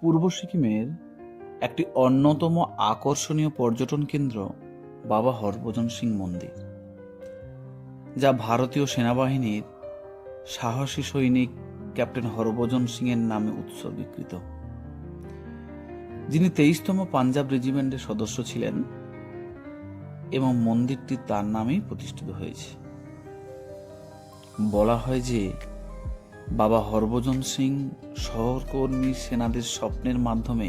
পূর্ব সিকিমের একটি অন্যতম আকর্ষণীয় পর্যটন কেন্দ্র বাবা হরভজন সিং মন্দির, যা ভারতীয় সেনাবাহিনীর সাহসী সৈনিক ক্যাপ্টেন হরভজন সিং এর নামে উৎসর্গীকৃত, যিনি 23তম পাঞ্জাব রেজিমেন্টের সদস্য ছিলেন এবং মন্দিরটি তার নামেই প্রতিষ্ঠিত হয়েছে। বলা হয় যে বাবা হরভজন সিং সহকর্মী সেনাদের স্বপ্নের মাধ্যমে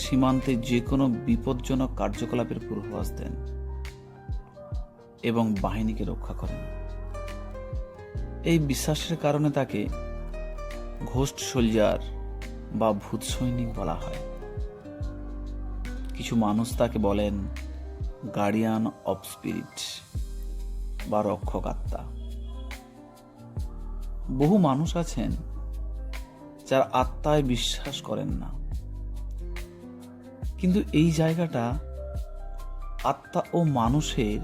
সীমান্তে যে কোনো বিপজ্জনক কার্যকলাপের পূর্বাভাস দেন এবং বাহিনীকে রক্ষা করেন। এই বিশ্বাসের কারণে তাকে ঘোস্ট সোলজার বা ভূত সৈনিক বলা হয়। কিছু মানুষ তাকে বলেন গার্ডিয়ান অফ স্পিরিট বা রক্ষক আত্মা। বহু মানুষ আছেন যার আত্মায় বিশ্বাস করেন না, কিন্তু এই জায়গাটা আত্মা ও মানুষের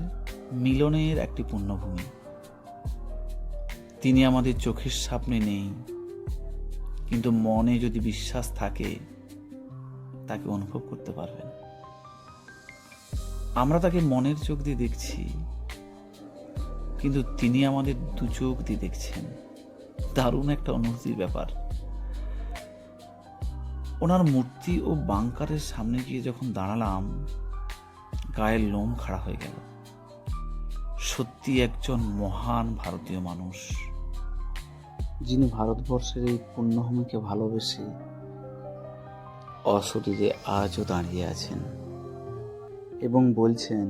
মিলনের একটি পুণ্যভূমি। তিনি আমাদের চোখের সামনে নেই, কিন্তু মনে যদি বিশ্বাস থাকে তাকে অনুভব করতে পারবেন। আমরা তাকে মনের চোখ দিয়ে দেখছি, কিন্তু তিনি আমাদের দু চোখ দিয়ে দেখছেন। দারুণ একটা অনুভূতির ব্যাপার। ওনার মূর্তি ও বাংকারের সামনে গিয়ে যখন দাঁড়ালাম, গায়ের লোম খাড়া হয়ে গেল। সত্যি একজন মহান ভারতীয় মানুষ, যিনি ভারতবর্ষের এই পুণ্যভূমিকে ভালোবেসে অশরীরে আজও দাঁড়িয়ে আছেন এবং বলছেন,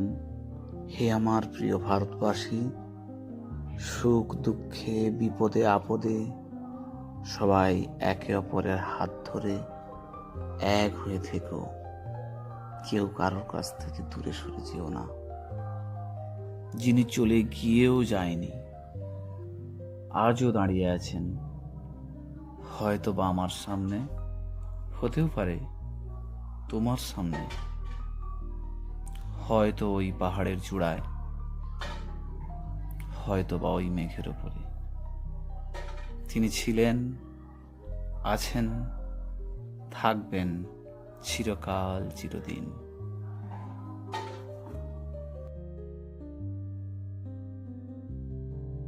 হে আমার প্রিয় ভারতবাসী, সুখ দুঃখে বিপদে আপদে সবাই একে অপরের হাত ধরে এক হয়ে থেকো, কেউ কারোর কাছ থেকে দূরে সরে যেও না। যিনি চলে গিয়েও যায়নি, আজও দাঁড়িয়ে আছেন, হয়তো বা আমার সামনে, হতেও পারে তোমার সামনে, হয়তো ওই পাহাড়ের চূড়ায়, হয়তো বা ওই মেঘের উপরে। তিনি ছিলেন, আছেন, থাকবেন চিরকাল চিরদিন।